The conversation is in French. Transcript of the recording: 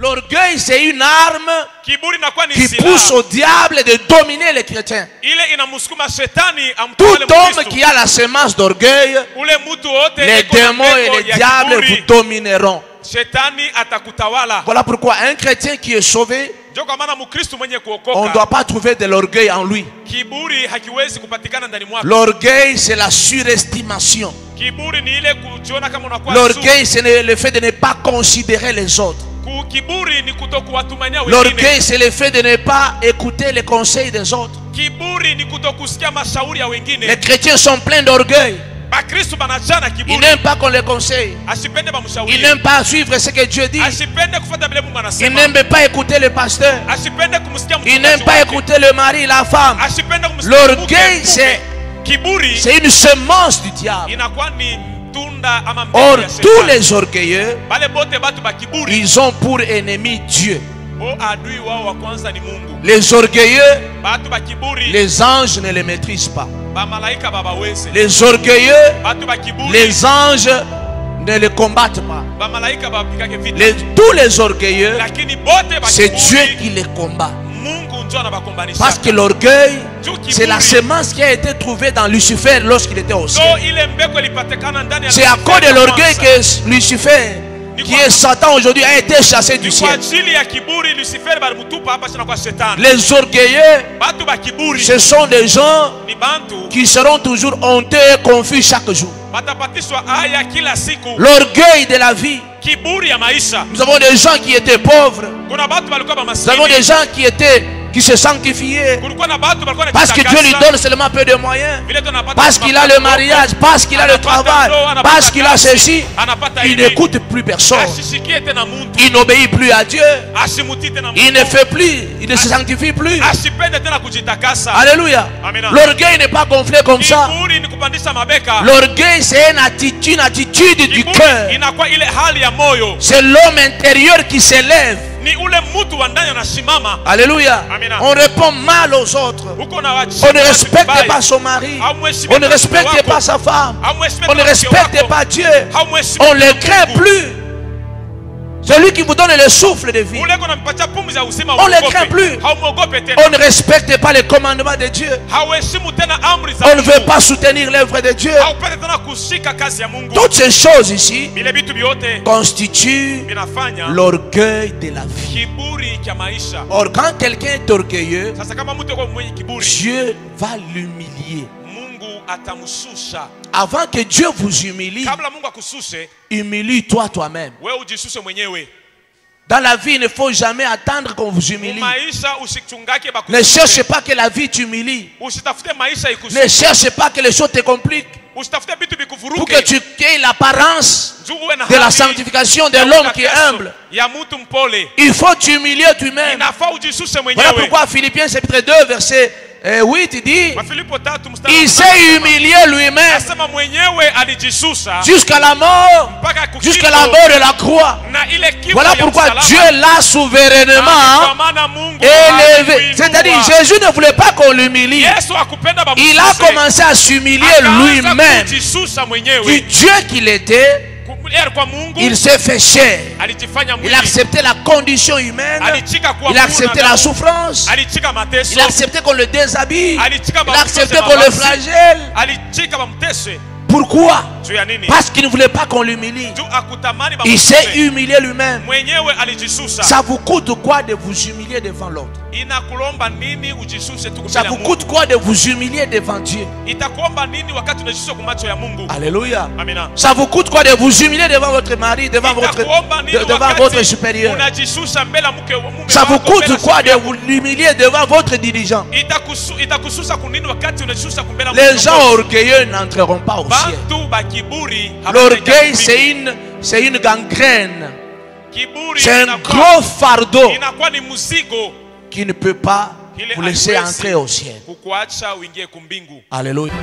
L'orgueil, c'est une arme qui pousse au diable de dominer les chrétiens. Tout homme qui a la semence d'orgueil, les démons et les diables vous domineront. Voilà pourquoi un chrétien qui est sauvé, on ne doit pas trouver de l'orgueil en lui. L'orgueil, c'est la surestimation. L'orgueil, c'est le fait de ne pas considérer les autres. L'orgueil, c'est le fait de ne pas écouter les conseils des autres. Les chrétiens sont pleins d'orgueil. Ils n'aiment pas qu'on les conseille. Ils n'aiment pas suivre ce que Dieu dit. Ils n'aiment pas écouter le pasteur. Ils n'aiment pas écouter le mari, la femme. L'orgueil, c'est une semence du diable. Or, tous les orgueilleux, ils ont pour ennemi Dieu. Les orgueilleux, les anges ne les maîtrisent pas. Les orgueilleux, les anges ne les combattent pas. Tous les orgueilleux, c'est Dieu qui les combat. Parce que l'orgueil, c'est la semence qui a été trouvée dans Lucifer lorsqu'il était au ciel. C'est à cause de l'orgueil que Lucifer, qui est Satan aujourd'hui, a été chassé du ciel. Les orgueilleux, ce sont des gens qui seront toujours honteux et confus chaque jour. L'orgueil de la vie. Nous avons des gens qui étaient pauvres. Nous avons des gens qui se sanctifiaient parce que Dieu lui donne seulement peu de moyens, parce qu'il a le mariage, parce qu'il a le travail, parce qu'il a ceci. Il n'écoute plus personne, il n'obéit plus à Dieu, il ne fait plus, il ne se sanctifie plus. Alléluia. L'orgueil n'est pas gonflé comme ça. L'orgueil, c'est une attitude du cœur. C'est l'homme intérieur qui s'élève. Alléluia. On répond mal aux autres. On ne respecte pas son mari. On ne respecte pas sa femme. On ne respecte pas Dieu. On ne le craint plus. Celui qui vous donne le souffle de vie, on ne le craint plus. On ne respecte pas les commandements de Dieu. On ne veut pas soutenir l'œuvre de Dieu. Toutes ces choses ici constituent l'orgueil de la vie. Or, quand quelqu'un est orgueilleux, Dieu va l'humilier. Avant que Dieu vous humilie, humilie-toi toi-même. Dans la vie, il ne faut jamais attendre qu'on vous humilie. Ne cherche pas que la vie t'humilie. Ne cherche pas que les choses te compliquent. Pour que tu aies l'apparence de la sanctification de l'homme qui est humble. Il faut t'humilier toi-même. Voilà pourquoi Philippiens chapitre 2 verset 8 dit, il s'est humilié lui-même jusqu'à la mort de la croix. Voilà pourquoi Dieu l'a souverainement élevé. C'est-à-dire, Jésus ne voulait pas qu'on l'humilie. Il a commencé à s'humilier lui-même. Du Dieu qu'il était, il s'est fait chair. Il a accepté la condition humaine. Il a accepté la souffrance. Il a accepté qu'on le déshabille. Il a accepté qu'on le flagelle. Pourquoi? Parce qu'il ne voulait pas qu'on l'humilie. Il s'est humilié lui-même. Ça vous coûte quoi de vous humilier devant l'autre? Ça vous coûte quoi de vous humilier devant Dieu? Alléluia. Ça vous coûte quoi de vous humilier devant votre mari, devant votre supérieur? Ça vous coûte quoi de vous humilier devant votre dirigeant? Les gens orgueilleux n'entreront pas au ciel. L'orgueil, c'est une gangrène. C'est un gros fardeau qui ne peut pas vous laisser entrer au ciel. Alléluia.